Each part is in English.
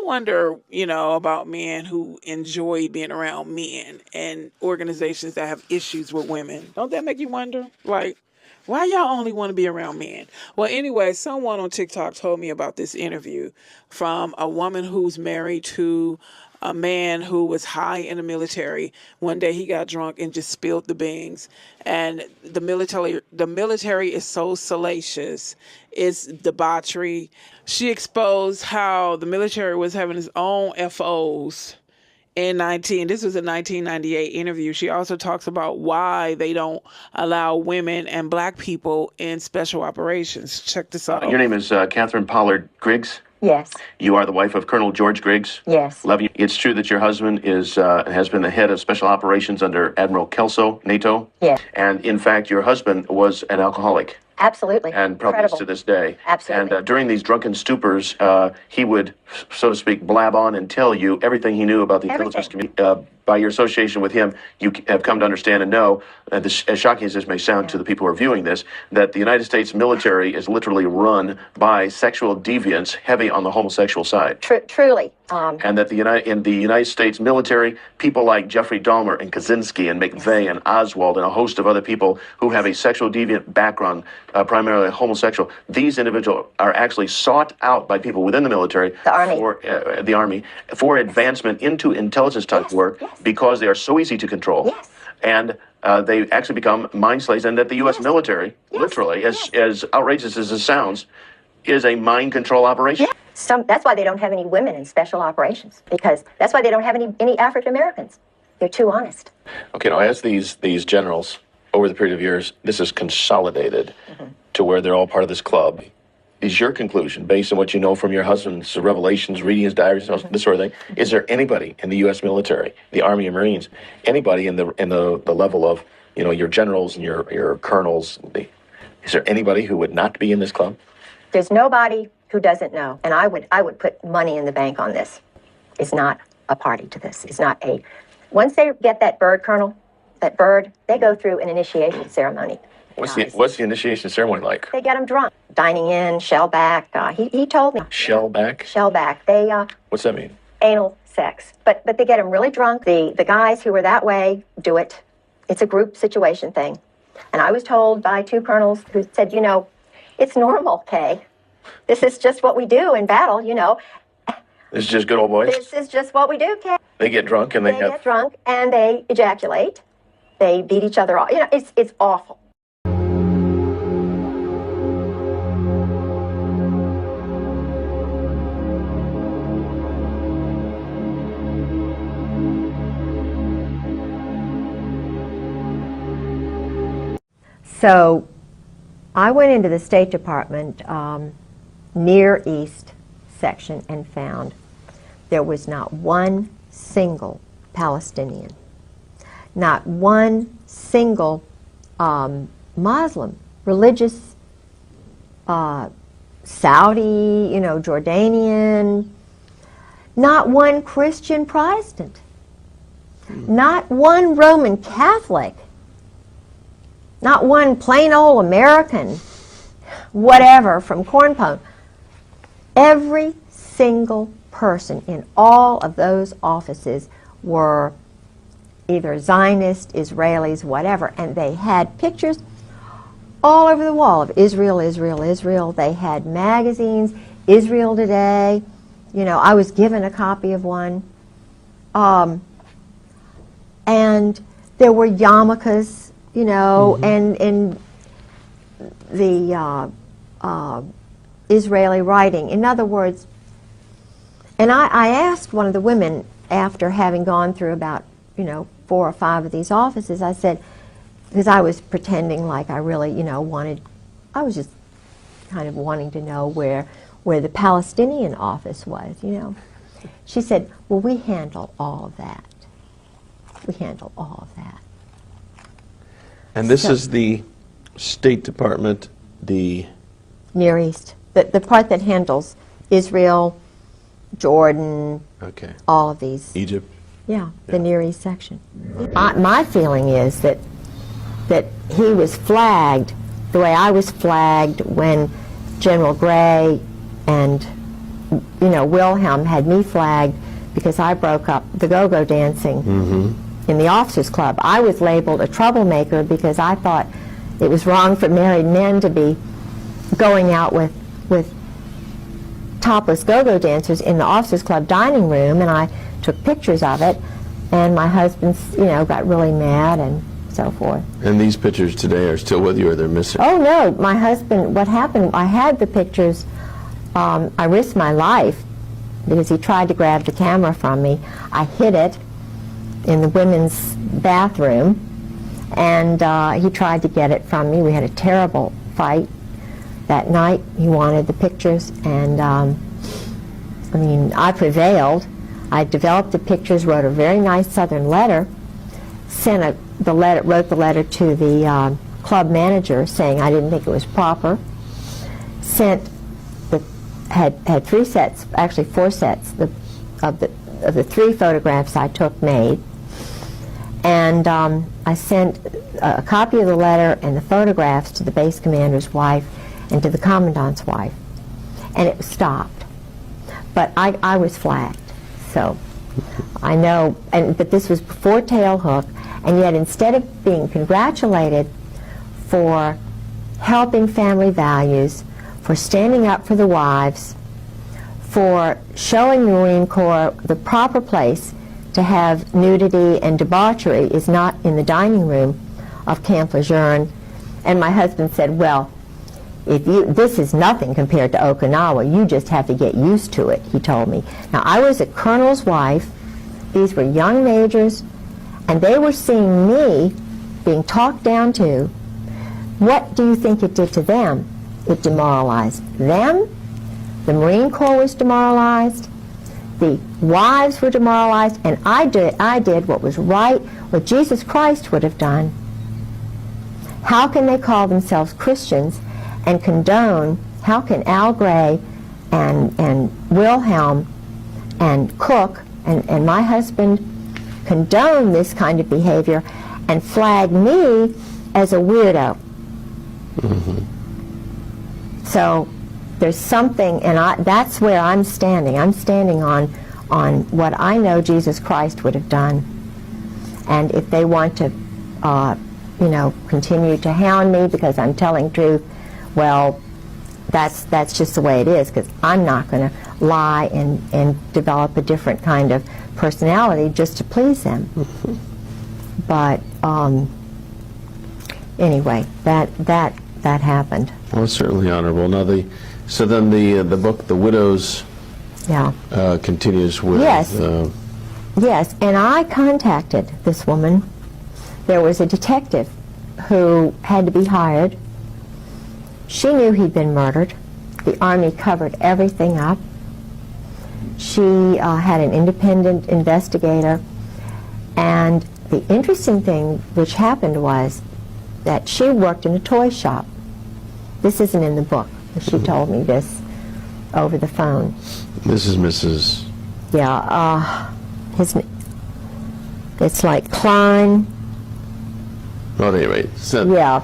wonder, about men who enjoy being around men and organizations that have issues with women. Don't that make you wonder? Like, why y'all only want to be around men? Well, anyway, someone on TikTok told me about this interview from a woman who's married to a man who was high in the military. One day he got drunk and just spilled the beans. And the military is so salacious. It's debauchery. She exposed how the military was having its own FOs this was a 1998 interview. She also talks about why they don't allow women and black people in special operations. Check this out. Your name is Catherine Pollard Griggs? Yes. You are the wife of Colonel George Griggs? Yes. Love you. It's true that your husband has been the head of special operations under Admiral Kelso, NATO? Yes. And in fact, your husband was an alcoholic. Absolutely. And probably is to this day. Absolutely. And during these drunken stupors, he would, so to speak, blab on and tell you everything he knew about the intelligence community. By your association with him, you have come to understand and know, as shocking as this may sound to the people who are viewing this, that the United States military is literally run by sexual deviants heavy on the homosexual side. Truly. And that in the United States military, people like Jeffrey Dahmer and Kaczynski and McVeigh and Oswald and a host of other people who have a sexual deviant background, primarily homosexual, these individuals are actually sought out by people within the military, the Army, for advancement into intelligence type work because they are so easy to control. Yes. And they actually become mind slaves, and that the U.S. military, literally, as outrageous as it sounds, is a mind control operation. That's why they don't have any women in special operations, because that's why they don't have any African Americans. They're too honest. Okay, now as these generals, over the period of years, this is consolidated to where they're all part of this club. Is your conclusion, based on what you know from your husband's revelations, reading his diaries, this sort of thing, is there anybody in the U.S. military, the Army and Marines, anybody in the level of, your generals and your colonels, is there anybody who would not be in this club? There's nobody who doesn't know, and I would put money in the bank on this. It's not a party to this. It's not once they get that bird, Colonel, they go through an initiation ceremony. What's the initiation ceremony like? They get them drunk, dining in, shellback. He told me. Shellback? Shellback. They What's that mean? Anal sex, but they get them really drunk. The guys who are that way do it. It's a group situation thing, and I was told by two colonels who said, it's normal, Kay. This is just what we do in battle, This is just good old boys? This is just what we do, Kay. They get drunk and they get drunk and they ejaculate. They beat each other off. It's awful. So I went into the State Department Near East section and found there was not one single Palestinian, not one single Muslim, religious, Saudi, Jordanian, not one Christian Protestant, not one Roman Catholic, not one plain old American, whatever, from Corn Pone. Every single person in all of those offices were either Zionist, Israelis, whatever, and they had pictures all over the wall of Israel, Israel, Israel. They had magazines, Israel Today. I was given a copy of one. And there were yarmulkes, and the Israeli writing. In other words, and I asked one of the women after having gone through about, 4 or 5 of these offices, I said, because I was pretending like I really, I was just kind of wanting to know where the Palestinian office was, She said, well, we handle all of that. We handle all of that. And this is the State Department, the Near East, the part that handles Israel, Jordan, all of these. Egypt. Yeah, the Near East section. My feeling is that he was flagged the way I was flagged when General Gray and Wilhelm had me flagged because I broke up the go-go dancing in the officers' club. I was labeled a troublemaker because I thought it was wrong for married men to be going out with topless go-go dancers in the officers' club dining room, and I took pictures of it, and my husband, got really mad and so forth. And these pictures today are still with you, or they're missing? Oh, no. My husband, what happened, I had the pictures. I risked my life because he tried to grab the camera from me. I hid it in the women's bathroom, and he tried to get it from me. We had a terrible fight that night. He wanted the pictures, and I prevailed. I developed the pictures, wrote a very nice Southern letter, wrote the letter to the club manager saying I didn't think it was proper. Had 3 sets, actually 4 sets of the 3 photographs I took made, and I sent a copy of the letter and the photographs to the base commander's wife and to the commandant's wife, and it stopped. But I was flagged, so I know. But this was before Tailhook, and yet instead of being congratulated for helping family values, for standing up for the wives, for showing the Marine Corps the proper place to have nudity and debauchery is not in the dining room of Camp Lejeune. And my husband said, well, this is nothing compared to Okinawa. You just have to get used to it, he told me. Now, I was a colonel's wife. These were young majors, and they were seeing me being talked down to. What do you think it did to them? It demoralized them. The Marine Corps was demoralized. The wives were demoralized, and I did what was right, what Jesus Christ would have done. How can they call themselves Christians and condone? How can Al Gray and Wilhelm and Cook and my husband condone this kind of behavior and flag me as a weirdo? So there's something, and that's where I'm standing. I'm standing on what I know Jesus Christ would have done. And if they want to, continue to hound me because I'm telling truth, well, that's just the way it is, because I'm not going to lie and develop a different kind of personality just to please them. But anyway, that happened. Well, it's certainly honorable. Now, so then the book, The Widows, continues with... Yes. Yes, and I contacted this woman. There was a detective who had to be hired. She knew he'd been murdered. The Army covered everything up. She had an independent investigator. And the interesting thing which happened was that she worked in a toy shop. This isn't in the book. She told me this over the phone. This is Mrs. Yeah, it's like Klein. Well, anyway. So Yeah.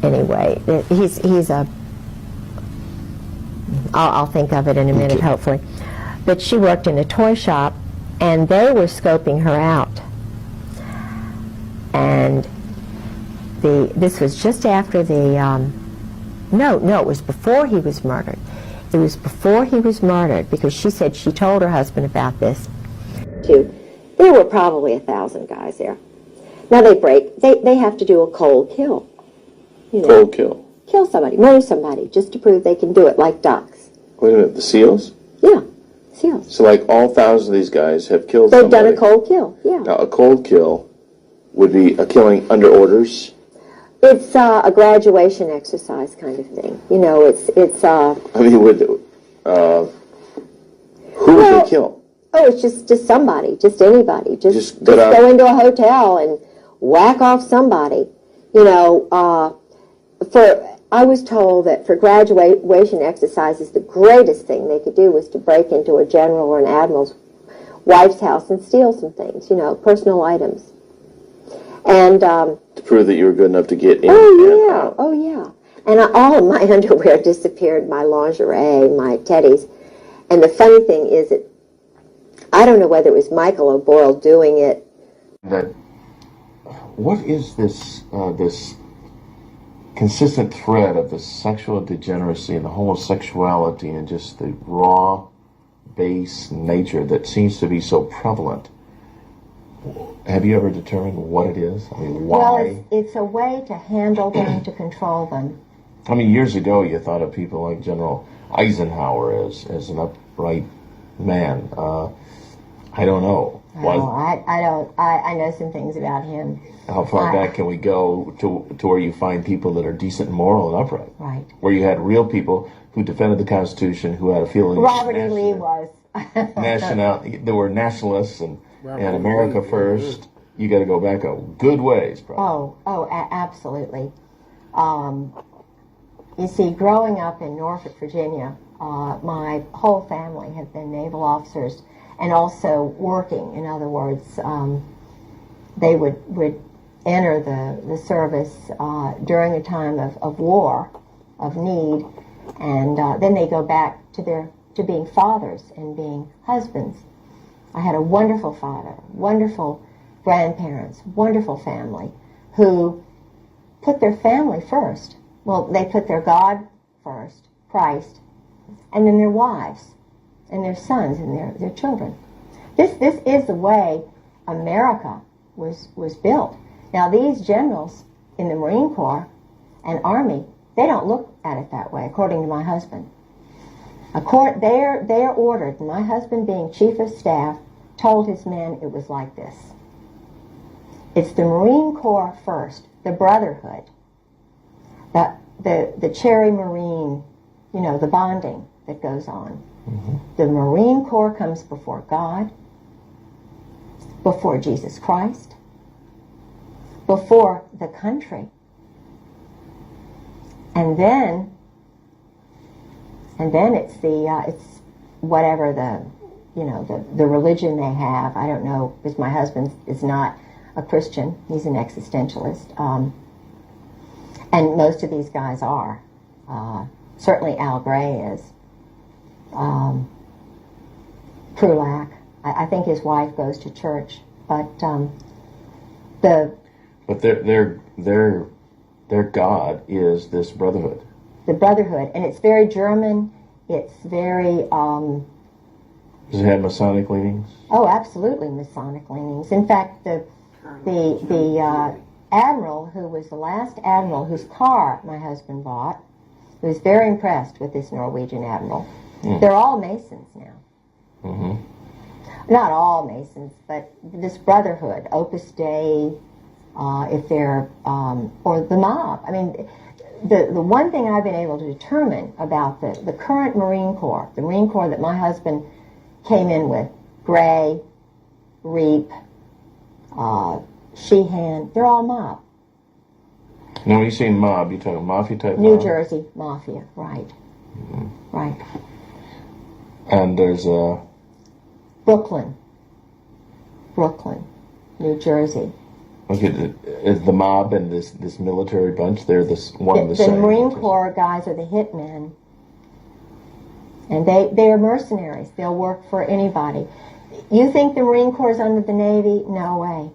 Anyway, he's a... I'll think of it in a minute, Okay. hopefully. But she worked in a toy shop, and they were scoping her out. And this was just after the... No, it was before he was murdered. It was before he was murdered, because she said she told her husband about this. There were probably 1,000 guys there. Now they have to do a cold kill. Cold kill. Kill somebody, murder somebody, just to prove they can do it, like ducks. Wait a minute, the SEALs? Yeah, SEALs. So like all 1,000 of these guys have killed They've somebody. done a cold kill, yeah. Now a cold kill would be a killing under orders? It's a graduation exercise kind of thing. I mean, who would they kill? Oh, it's just somebody, just anybody. Just but, go into a hotel and whack off somebody. I was told that for graduation exercises, the greatest thing they could do was to break into a general or an admiral's wife's house and steal some things, personal items. And to prove that you were good enough to get in. oh yeah. And all of my underwear disappeared, my lingerie, my teddies. And the funny thing is that I don't know whether it was Michael O'Boyle doing it. That what is this this consistent thread of the sexual degeneracy and the homosexuality and just the raw, base nature that seems to be so prevalent? Have you ever determined what it is? I mean, why? Well, it's a way to handle them, to control them. I mean, years ago you thought of people like General Eisenhower as an upright man. I don't know. I know some things about him. How far back can we go to where you find people that are decent and moral and upright? Right. Where you had real people who defended the Constitution, who had a feeling... Robert E. Lee was. There were nationalists and America first. You got to go back a good ways, probably. Absolutely. You see, growing up in Norfolk, Virginia, my whole family have been naval officers and also working. In other words, they would enter the service during a time of war, of need, and then they go back to being fathers and being husbands. I had a wonderful father, wonderful grandparents, wonderful family who put their family first. Well, they put their God first, Christ, and then their wives and their sons and their children. This is the way America was built. Now, these generals in the Marine Corps and Army, they don't look at it that way, according to my husband. They are ordered. My husband, being chief of staff, told his men it was like this. It's the Marine Corps first, the brotherhood, the cherry Marine, the bonding that goes on. Mm-hmm. The Marine Corps comes before God, before Jesus Christ, before the country, and then it's it's whatever the religion they have. I don't know, because my husband is not a Christian. He's an existentialist. And most of these guys are. Certainly Al Gray is. Krulak. I think his wife goes to church. But their God is this brotherhood. The brotherhood. And it's very German. It's very... Does it have Masonic leanings? Oh, absolutely Masonic leanings. In fact, the admiral who was the last admiral whose car my husband bought, who was very impressed with this Norwegian admiral. Mm. They're all Masons now. Mm-hmm. Not all Masons, but this brotherhood, Opus Dei, if they're, or the mob. I mean, the one thing I've been able to determine about the current Marine Corps, the Marine Corps that my husband came in with, Gray, Reap, Sheehan, they're all mob. Now, when you say mob, you're talking mafia type New mob? Jersey mafia, right. Mm-hmm. Right. And there's Brooklyn, New Jersey. Okay, is the mob and this military bunch, they're the same? The Marine Corps guys are the hitmen. And they are mercenaries. They'll work for anybody. You think the Marine Corps is under the Navy? No way.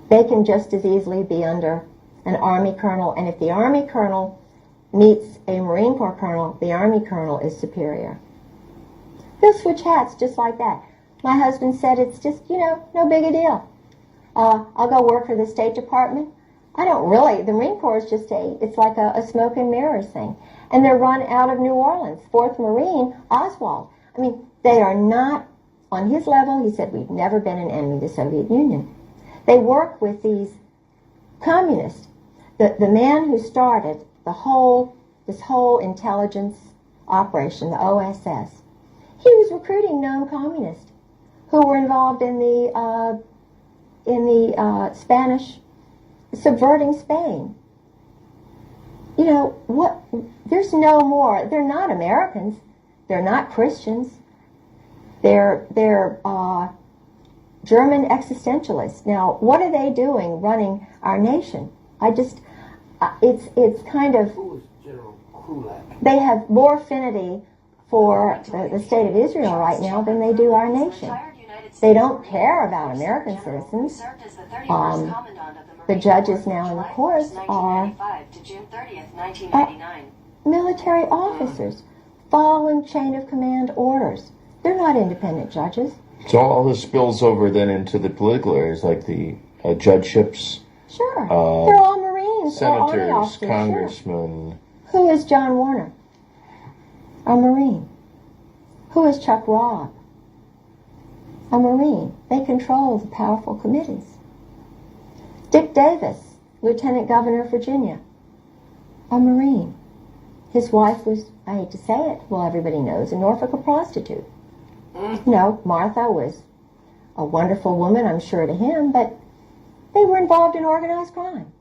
They can just as easily be under an Army colonel, and if the Army colonel meets a Marine Corps colonel, the Army colonel is superior. They'll switch hats just like that. My husband said it's just, no big a deal. I'll go work for the State Department. I don't really. The Marine Corps is just it's like a smoke and mirrors thing. And they're run out of New Orleans. 4th Marine, Oswald. I mean, they are not on his level. He said, we've never been an enemy of the Soviet Union. They work with these communists. The man who started this whole intelligence operation, the OSS, he was recruiting known communists who were involved in the Spanish, subverting Spain. There's no more. They're not Americans. They're not Christians. They're German existentialists. Now, what are they doing running our nation? it's kind of, they have more affinity for the state of Israel right now than they do our nation. They don't care about American citizens. The judges now in the courts are military officers following chain of command orders. They're not independent judges. So all this spills over then into the political areas, like the judgeships. Sure. They're all Marines or Army Senators, officers. congressmen. Sure. Who is John Warner? A Marine. Who is Chuck Robb? A Marine. They control the powerful committees. Dick Davis, Lieutenant Governor of Virginia, a Marine. His wife was, I hate to say it, well, everybody knows, in Norfolk, a prostitute. You know, Martha was a wonderful woman, I'm sure, to him, but they were involved in organized crime.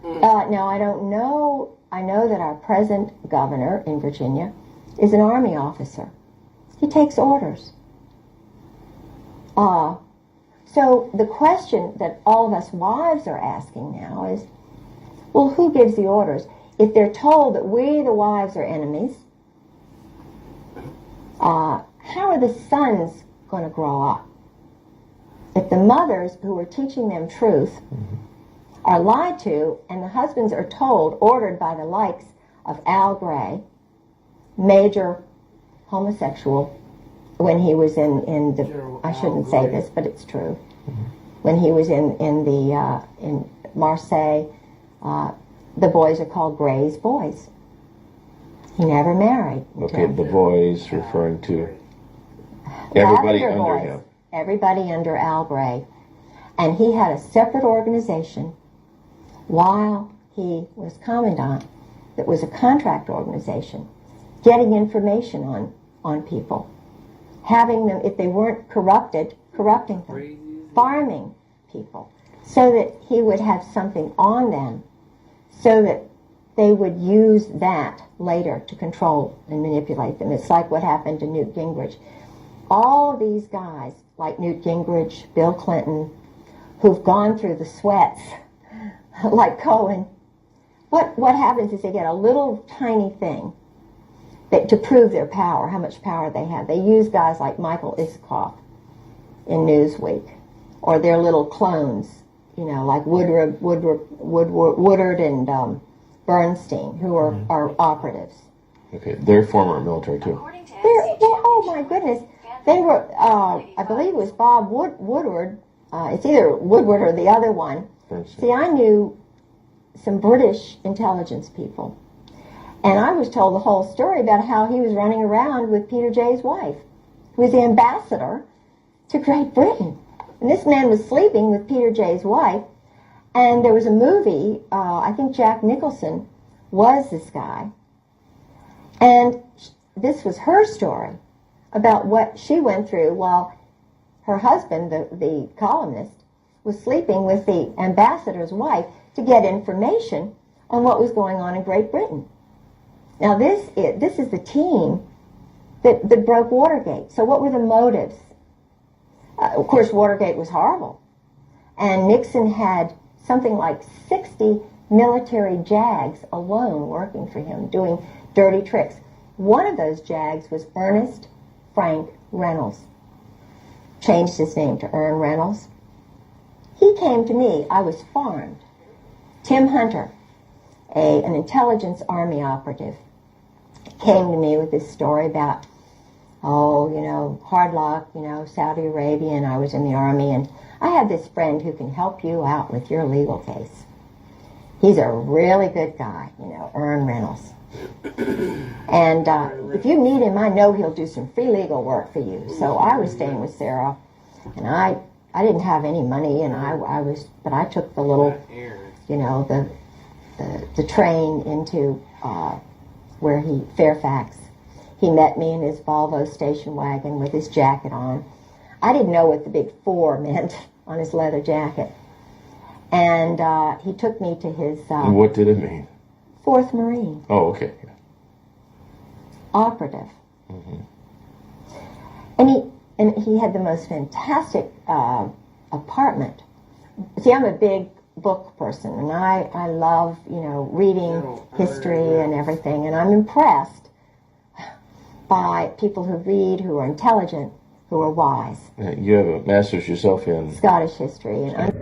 Now, I don't know, I know that our present governor in Virginia is an Army officer. He takes orders. So the question that all of us wives are asking now is, well, who gives the orders? If they're told that we, the wives, are enemies, how are the sons going to grow up? If the mothers who are teaching them truth are lied to, and the husbands are told, ordered by the likes of Al Gray, major homosexual, when he was in the, I shouldn't say this, but it's true, when he was in Marseille, the boys are called Gray's boys. He never married. Okay, the boys referring to everybody under boys, him. Everybody under Al Gray. And he had a separate organization while he was commandant that was a contract organization, getting information on people, having them, if they weren't corrupted, corrupting them, farming people, so that he would have something on them, so that they would use that later to control and manipulate them. It's like what happened to Newt Gingrich. All of these guys, like Newt Gingrich, Bill Clinton, who've gone through the sweats, like Cohen, what happens is they get a little tiny thing that, to prove their power, how much power they have. They use guys like Michael Isikoff in Newsweek, or their little clones, you know, like Woodard and Bernstein, who are operatives. Okay, they're former military too. Oh my goodness, they were. I believe it was Bob Woodward. It's either Woodward or the other one. Bernstein. See, I knew some British intelligence people, and I was told the whole story about how he was running around with Peter Jay's wife, who was the ambassador to Great Britain. And this man was sleeping with Peter Jay's wife, and there was a movie, I think Jack Nicholson was this guy, and this was her story about what she went through while her husband, the columnist, was sleeping with the ambassador's wife to get information on what was going on in Great Britain. Now this is the team that broke Watergate. So what were the motives? Of course, Watergate was horrible. And Nixon had something like 60 military JAGs alone working for him, doing dirty tricks. One of those JAGs was Ernest Frank Reynolds. Changed his name to Ern Reynolds. He came to me. I was farmed. Tim Hunter, an intelligence army operative, came to me with this story about, hard luck, Saudi Arabia, and I was in the army, and I have this friend who can help you out with your legal case. He's a really good guy, Ern Reynolds. And if you need him, I know he'll do some free legal work for you. So I was staying with Sarah, and I didn't have any money, and but I took the little, the train into Fairfax. He met me in his Volvo station wagon with his jacket on. I didn't know what the big 4 meant on his leather jacket. And he took me to his... and what did it mean? 4th Marine. Oh, okay. Operative. Mm-hmm. And he had the most fantastic apartment. See, I'm a big book person, and I love, reading history and everything, and I'm impressed by people who read, who are intelligent, who are wise. You have a master's yourself in Scottish history, and